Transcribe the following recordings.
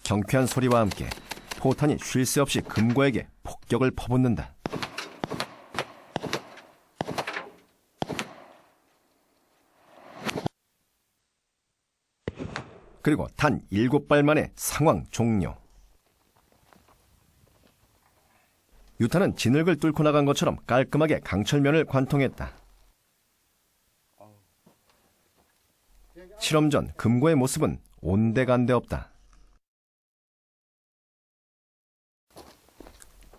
경쾌한 소리와 함께 포탄이 쉴 새 없이 금고에게 폭격을 퍼붓는다. 그리고 단 7발 만에 상황 종료. 유타는 진흙을 뚫고 나간 것처럼 깔끔하게 강철면을 관통했다. 실험 전 금고의 모습은 온데간데 없다.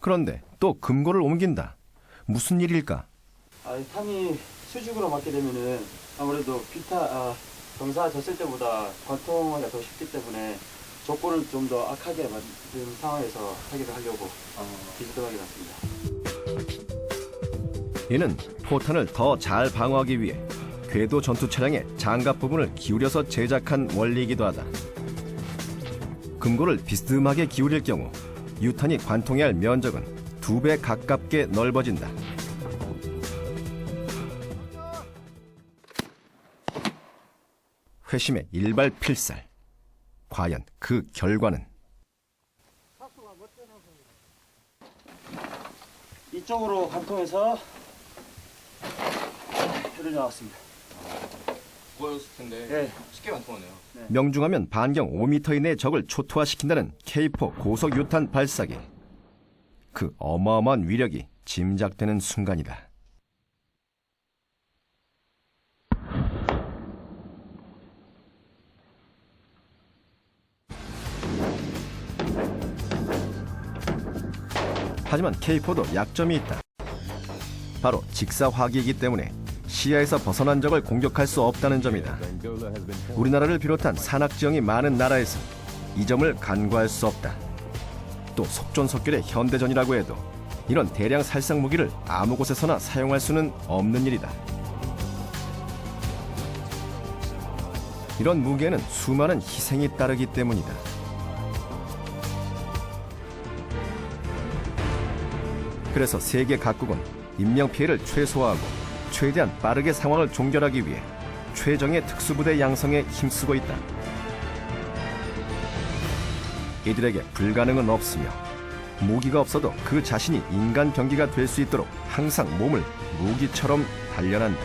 그런데 또 금고를 옮긴다. 무슨 일일까? 탐이 수직으로 맞게 되면은 아무래도 경사 졌을 때보다 관통하기가 더 쉽기 때문에 조건을 좀 더 악하게 만든 상황에서 타격을 하려고 비스듬하게 놨습니다. 이는 포탄을 더 잘 방어하기 위해 궤도 전투 차량의 장갑 부분을 기울여서 제작한 원리이기도 하다. 금고를 비스듬하게 기울일 경우 유탄이 관통해야 할 면적은 2배 가깝게 넓어진다. 회심의 일발 필살. 과연 그 결과는? 이쪽으로 관통해서 표를 나왔습니다. 보였을 텐데 네. 쉽게 관통하네요. 명중하면 반경 5m 이내의 적을 초토화시킨다는 K4 고속 유탄 발사기. 그 어마어마한 위력이 짐작되는 순간이다. 하지만 K4도 약점이 있다. 바로 직사화기이기 때문에 시야에서 벗어난 적을 공격할 수 없다는 점이다. 우리나라를 비롯한 산악지형이 많은 나라에서 이 점을 간과할 수 없다. 또 속전속결의 현대전이라고 해도 이런 대량 살상 무기를 아무 곳에서나 사용할 수는 없는 일이다. 이런 무기에는 수많은 희생이 따르기 때문이다. 그래서 세계 각국은 인명피해를 최소화하고 최대한 빠르게 상황을 종결하기 위해 최정예 특수부대 양성에 힘쓰고 있다. 이들에게 불가능은 없으며 무기가 없어도 그 자신이 인간 병기가 될 수 있도록 항상 몸을 무기처럼 단련한다.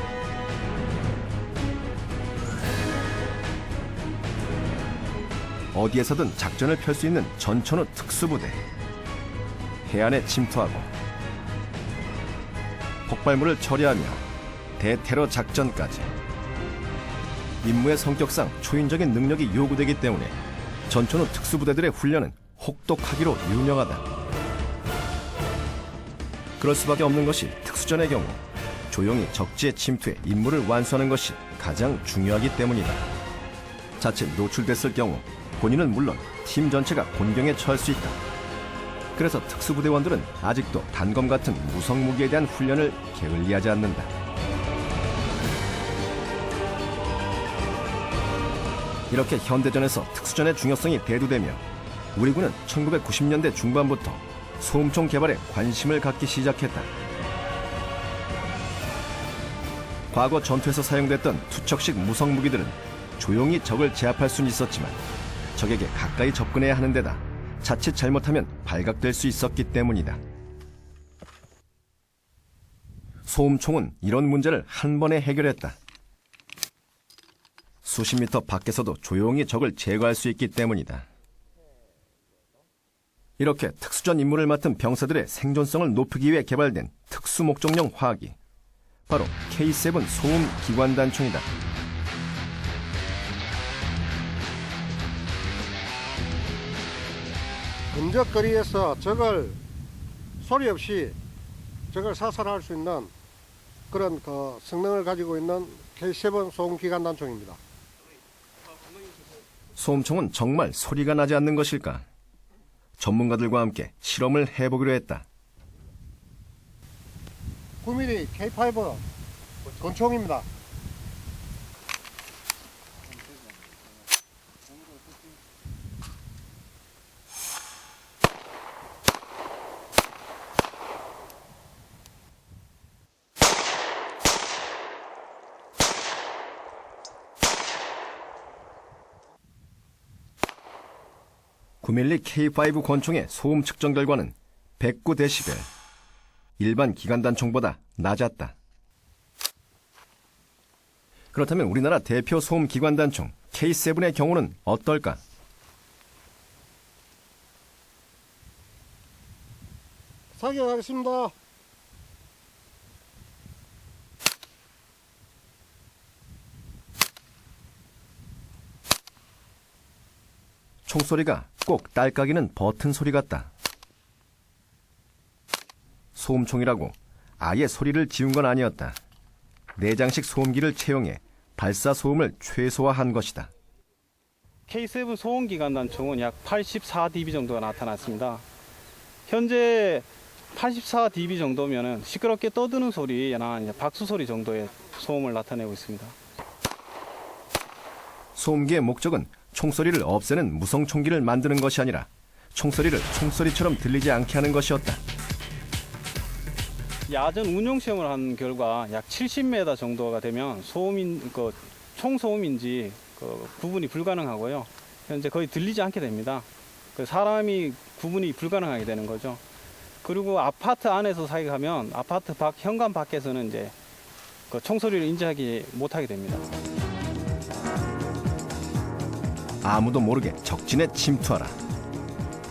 어디에서든 작전을 펼 수 있는 전천후 특수부대. 해안에 침투하고 폭발물을 처리하며 대테러 작전까지. 임무의 성격상 초인적인 능력이 요구되기 때문에 전천후 특수부대들의 훈련은 혹독하기로 유명하다. 그럴 수밖에 없는 것이 특수전의 경우 조용히 적지에 침투해 임무를 완수하는 것이 가장 중요하기 때문이다. 자칫 노출됐을 경우 본인은 물론 팀 전체가 곤경에 처할 수 있다. 그래서 특수부대원들은 아직도 단검 같은 무성무기에 대한 훈련을 게을리하지 않는다. 이렇게 현대전에서 특수전의 중요성이 대두되며 우리 군은 1990년대 중반부터 소음총 개발에 관심을 갖기 시작했다. 과거 전투에서 사용됐던 투척식 무성무기들은 조용히 적을 제압할 수는 있었지만 적에게 가까이 접근해야 하는 데다 자칫 잘못하면 발각될 수 있었기 때문이다. 소음총은 이런 문제를 한 번에 해결했다. 수십 미터 밖에서도 조용히 적을 제거할 수 있기 때문이다. 이렇게 특수전 임무를 맡은 병사들의 생존성을 높이기 위해 개발된 특수목적용 화학이 바로 K7 소음 기관단총이다. 근접거리에서 적을 소리 없이 적을 사살할 수 있는 그런 성능을 가지고 있는 K7 소음기관단총입니다. 소음총은 정말 소리가 나지 않는 것일까? 전문가들과 함께 실험을 해보기로 했다. 9mm K5 권총입니다. 9mm K5 권총의 소음 측정 결과는 109데시벨. 일반 기관단총보다 낮았다. 그렇다면 우리나라 대표 소음 기관단총 K7의 경우는 어떨까? 사격하겠습니다. 총소리가 꼭 딸깍이는 버튼 소리 같다. 소음총이라고 아예 소리를 지운 건 아니었다. 내장식 소음기를 채용해 발사 소음을 최소화한 것이다. K7 소음기관단총은 약 84dB 정도가 나타났습니다. 현재 84dB 정도면은 시끄럽게 떠드는 소리나 이제 박수 소리 정도의 소음을 나타내고 있습니다. 소음기의 목적은 총소리를 없애는 무성 총기를 만드는 것이 아니라 총소리를 총소리처럼 들리지 않게 하는 것이었다. 야전 운용 시험을 한 결과 약 70m 정도가 되면 총소음인지 구분이 불가능하고요. 현재 거의 들리지 않게 됩니다. 사람이 구분이 불가능하게 되는 거죠. 그리고 아파트 안에서 사격하면 아파트 밖 현관 밖에서는 이제 총소리를 인지하지 못하게 됩니다. 아무도 모르게 적진에 침투하라.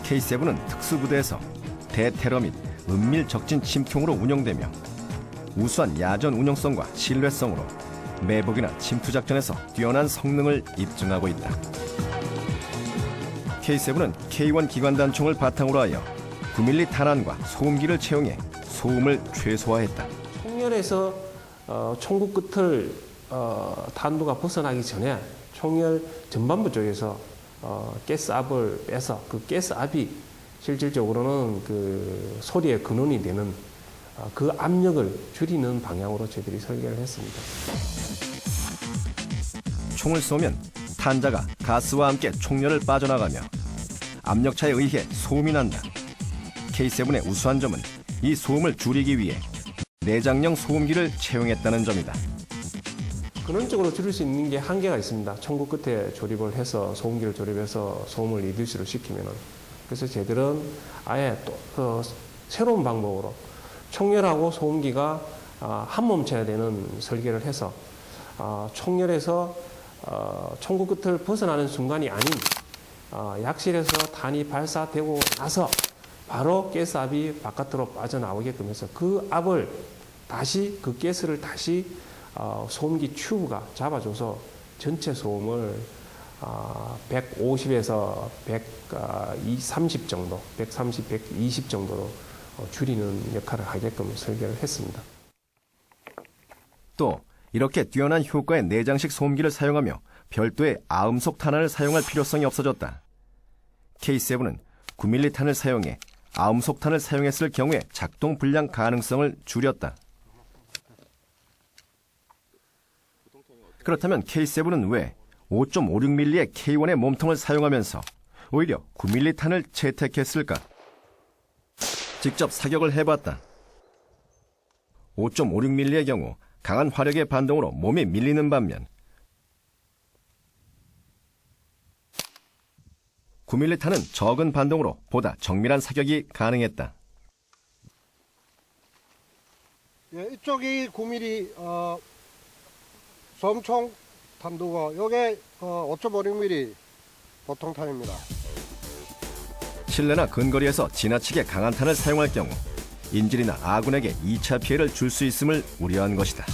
K7은 특수부대에서 대테러 및 은밀 적진 침투용으로 운영되며 우수한 야전 운영성과 신뢰성으로 매복이나 침투 작전에서 뛰어난 성능을 입증하고 있다. K7은 K1 기관단총을 바탕으로 하여 9mm 탄환과 소음기를 채용해 소음을 최소화했다. 총열에서 총구 끝을 탄두가 벗어나기 전에 총열 전반부 쪽에서 가스압을 빼서 그 가스압이 실질적으로는 그 소리의 근원이 되는 그 압력을 줄이는 방향으로 저희들이 설계를 했습니다. 총을 쏘면 탄자가 가스와 함께 총열을 빠져나가며 압력차에 의해 소음이 난다. K7의 우수한 점은 이 소음을 줄이기 위해 내장형 소음기를 채용했다는 점이다. 근원적으로 줄일 수 있는 게 한계가 있습니다. 총구 끝에 조립을 해서 소음기를 조립해서 소음을 리듀스를 시키면은. 그래서 저희들은 아예 또 새로운 방법으로 총열하고 소음기가 한 몸쳐야 되는 설계를 해서 총열에서 총구 끝을 벗어나는 순간이 아닌 약실에서 탄이 발사되고 나서 바로 가스압이 바깥으로 빠져나오게끔 해서 그 압을 다시 그 가스를 다시 소음기 튜브가 잡아줘서 전체 소음을 150에서 130 정도, 130, 120 정도로 줄이는 역할을 하게끔 설계를 했습니다. 또 이렇게 뛰어난 효과의 내장식 소음기를 사용하며 별도의 아음속 탄환을 사용할 필요성이 없어졌다. K7은 9mm 탄을 사용해 아음속 탄을 사용했을 경우에 작동 불량 가능성을 줄였다. 그렇다면 K7은 왜 5.56mm의 K1의 몸통을 사용하면서 오히려 9mm 탄을 채택했을까? 직접 사격을 해봤다. 5.56mm의 경우 강한 화력의 반동으로 몸이 밀리는 반면 9mm 탄은 적은 반동으로 보다 정밀한 사격이 가능했다. 예, 이쪽이 9mm 소음총 탄두고 요게 5.56mm 보통탄입니다. 실내나 근거리에서 지나치게 강한 탄을 사용할 경우 인질이나 아군에게 2차 피해를 줄 수 있음을 우려한 것이다.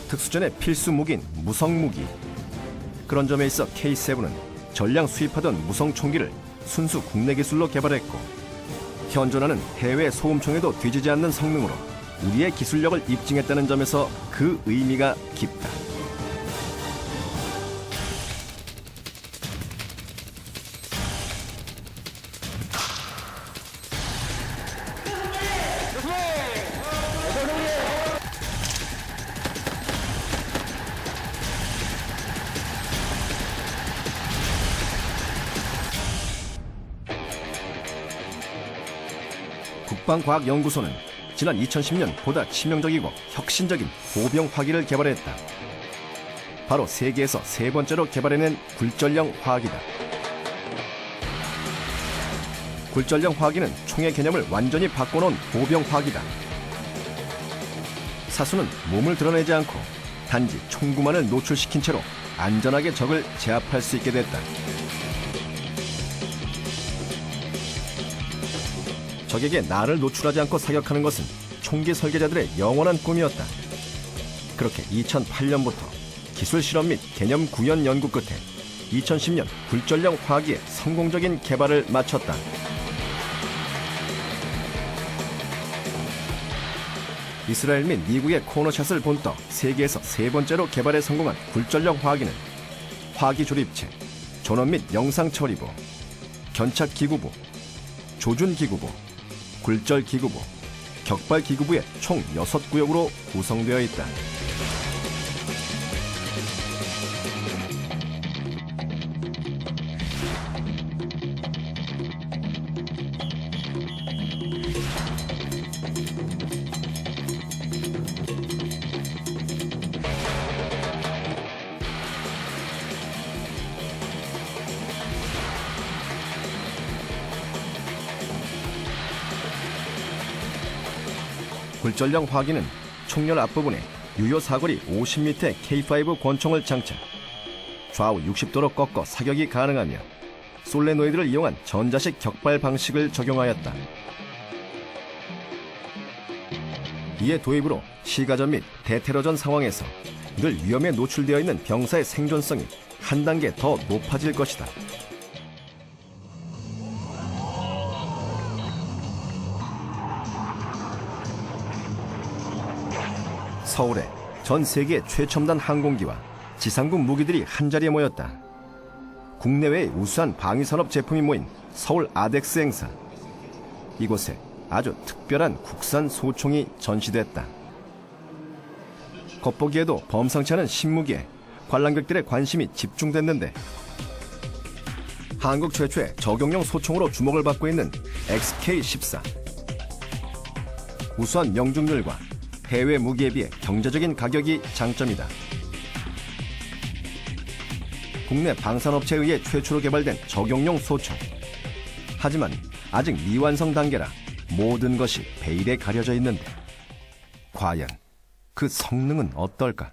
특수전의 필수 무기인 무성무기. 그런 점에 있어 K7은 전량 수입하던 무성총기를 순수 국내 기술로 개발했고 현존하는 해외 소음총에도 뒤지지 않는 성능으로 우리의 기술력을 입증했다는 점에서 그 의미가 깊다. 국방과학연구소는 지난 2010년 보다 치명적이고 혁신적인 보병 화기를 개발했다. 바로 세계에서 세 번째로 개발해낸 굴절형 화기다. 굴절형 화기는 총의 개념을 완전히 바꿔놓은 보병 화기다. 사수는 몸을 드러내지 않고 단지 총구만을 노출시킨 채로 안전하게 적을 제압할 수 있게 됐다. 적에게 나를 노출하지 않고 사격하는 것은 총기 설계자들의 영원한 꿈이었다. 그렇게 2008년부터 기술 실험 및 개념 구현 연구 끝에 2010년 굴절형 화기의 성공적인 개발을 마쳤다. 이스라엘 및 미국의 코너샷을 본떠 세계에서 세 번째로 개발에 성공한 굴절형 화기는 화기 조립체, 전원 및 영상 처리부, 견착 기구부, 조준 기구부, 굴절 기구부, 격발 기구부의 총 6구역으로 구성되어 있다. 굴절형 화기는 총열 앞부분에 유효 사거리 50m의 K5 권총을 장착, 좌우 60도로 꺾어 사격이 가능하며 솔레노이드를 이용한 전자식 격발 방식을 적용하였다. 이에 도입으로 시가전 및 대테러전 상황에서 늘 위험에 노출되어 있는 병사의 생존성이 한 단계 더 높아질 것이다. 서울에 전 세계 최첨단 항공기와 지상군 무기들이 한자리에 모였다. 국내외의 우수한 방위산업 제품이 모인 서울 아덱스 행사. 이곳에 아주 특별한 국산 소총이 전시됐다. 겉보기에도 범상치 않은 신무기에 관람객들의 관심이 집중됐는데, 한국 최초의 저격용 소총으로 주목을 받고 있는 XK-14. 우수한 명중률과 해외 무기에 비해 경제적인 가격이 장점이다. 국내 방산업체에 의해 최초로 개발된 저격용 소총. 하지만 아직 미완성 단계라 모든 것이 베일에 가려져 있는데, 과연 그 성능은 어떨까?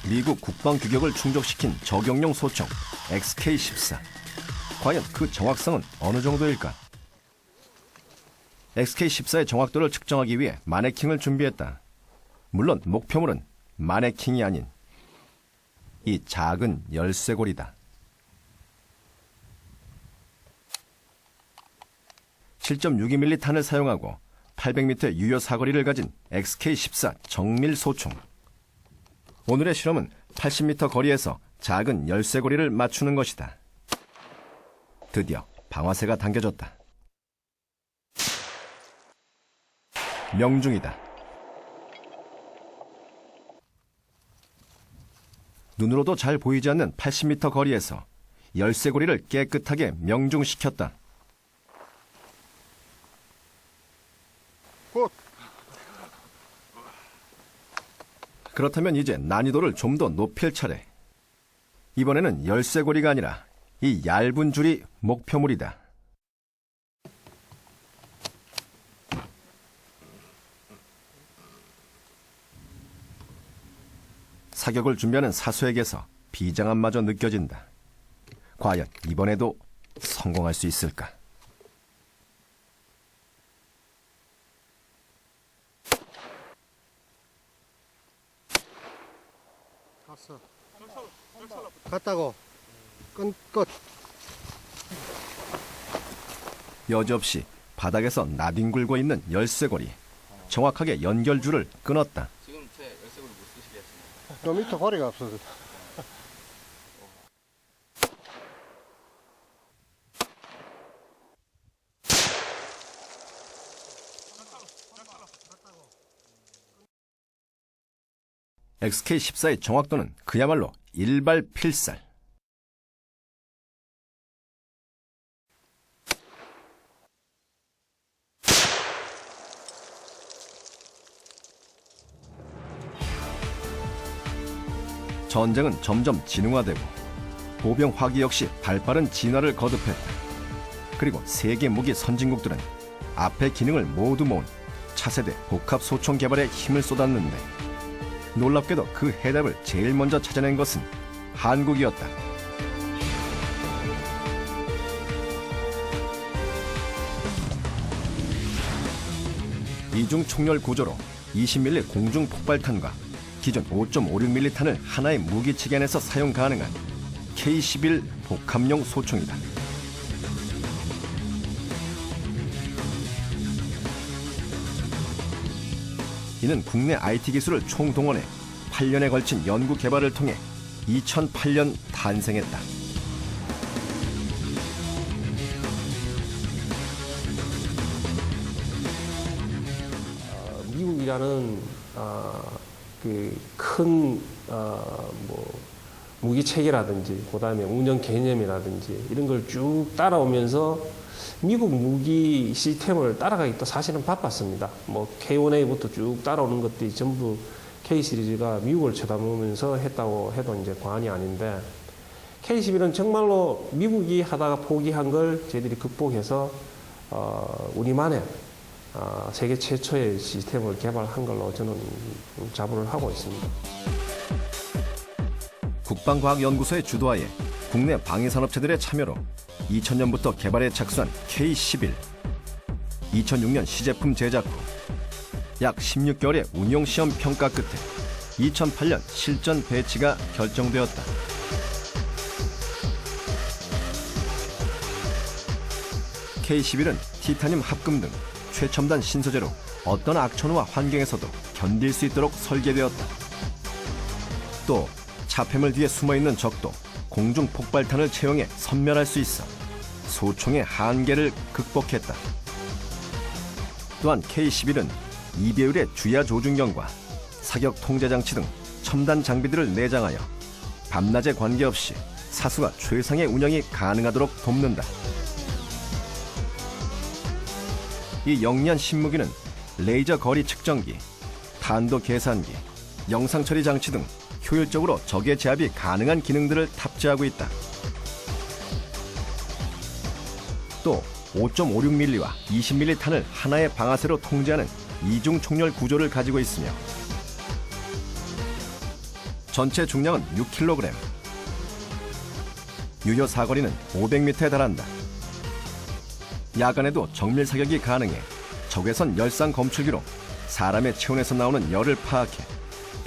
미국 국방 규격을 충족시킨 저격용 소총 XK-14. 과연 그 정확성은 어느 정도일까? XK-14의 정확도를 측정하기 위해 마네킹을 준비했다. 물론 목표물은 마네킹이 아닌 이 작은 열쇠고리다. 7.62mm 탄을 사용하고 800m 유효 사거리를 가진 XK-14 정밀 소총. 오늘의 실험은 80m 거리에서 작은 열쇠고리를 맞추는 것이다. 드디어 방아쇠가 당겨졌다. 명중이다. 눈으로도 잘 보이지 않는 80m 거리에서 열쇠고리를 깨끗하게 명중시켰다. 굿. 그렇다면 이제 난이도를 좀 더 높일 차례. 이번에는 열쇠고리가 아니라 이 얇은 줄이 목표물이다. 사격을 준비하는 사수에게서 비장함마저 느껴진다. 과연 이번에도 성공할 수 있을까? 갔어. 갔다고. 끝. 여지없이 바닥에서 나뒹굴고 있는 열쇠고리. 정확하게 연결줄을 끊었다. 지금 제 열쇠고리 못 쓰시게 했습니다. 저 밑에 고리가 없어서. XK-14의 정확도는 그야말로 일발필살. 전쟁은 점점 진흥화되고 보병 화기 역시 발빠른 진화를 거듭했다. 그리고 세계 무기 선진국들은 앞의 기능을 모두 모은 차세대 복합 소총 개발에 힘을 쏟았는데 놀랍게도 그 해답을 제일 먼저 찾아낸 것은 한국이었다. 이중 총열 구조로 20mm 공중 폭발탄과 기존 5.56mm 탄을 하나의 무기체계 안에서 사용 가능한 K-11 복합용 소총이다. 이는 국내 IT 기술을 총동원해 8년에 걸친 연구 개발을 통해 2008년 탄생했다. 미국이라는 큰 무기 체계라든지 그다음에 운영 개념이라든지 이런 걸 쭉 따라오면서 미국 무기 시스템을 따라가기도 사실은 바빴습니다. 뭐 K1A부터 쭉 따라오는 것들이 전부 K 시리즈가 미국을 쳐다보면서 했다고 해도 이제 과언이 아닌데 K11은 정말로 미국이 하다가 포기한 걸 저희들이 극복해서 우리만의 세계 최초의 시스템을 개발한 걸로 저는 자부를 하고 있습니다. 국방과학연구소의 주도하에 국내 방위산업체들의 참여로 2000년부터 개발에 착수한 K-11. 2006년 시제품 제작 후 약 16개월의 운용시험 평가 끝에 2008년 실전 배치가 결정되었다. K-11은 티타늄 합금 등 최첨단 신소재로 어떤 악천후와 환경에서도 견딜 수 있도록 설계되었다. 또 차폐물 뒤에 숨어있는 적도 공중 폭발탄을 채용해 섬멸할 수 있어 소총의 한계를 극복했다. 또한 K-11은 2배율의 주야 조준경과 사격 통제 장치 등 첨단 장비들을 내장하여 밤낮에 관계없이 사수가 최상의 운영이 가능하도록 돕는다. 이 영리한 신무기는 레이저 거리 측정기, 탄도 계산기, 영상 처리 장치 등 효율적으로 적의 제압이 가능한 기능들을 탑재하고 있다. 또 5.56mm와 20mm 탄을 하나의 방아쇠로 통제하는 이중 총열 구조를 가지고 있으며 전체 중량은 6kg, 유효 사거리는 500m에 달한다. 야간에도 정밀 사격이 가능해 적외선 열상 검출기로 사람의 체온에서 나오는 열을 파악해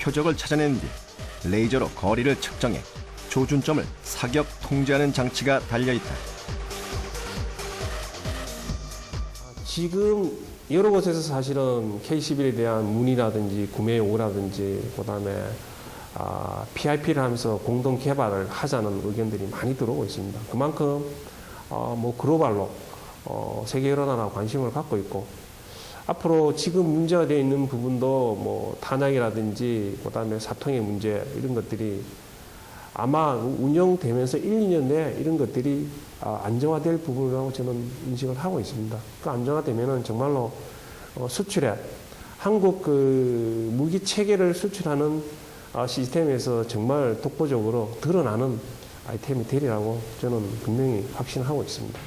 표적을 찾아낸 뒤 레이저로 거리를 측정해 조준점을 사격 통제하는 장치가 달려있다. 지금 여러 곳에서 사실은 K-11에 대한 문의라든지 구매 요구라든지 그다음에 PIP를 하면서 공동 개발을 하자는 의견들이 많이 들어오고 있습니다. 그만큼 글로벌로 세계 여러 나라가 관심을 갖고 있고 앞으로 지금 문제가 되어 있는 부분도 탄약이라든지 그다음에 사통의 문제 이런 것들이 아마 운영되면서 1, 2년 내에 이런 것들이 안정화될 부분이라고 저는 인식을 하고 있습니다. 그 안정화되면은 정말로 수출에 한국 무기 체계를 수출하는 시스템에서 정말 독보적으로 드러나는 아이템이 되리라고 저는 분명히 확신하고 있습니다.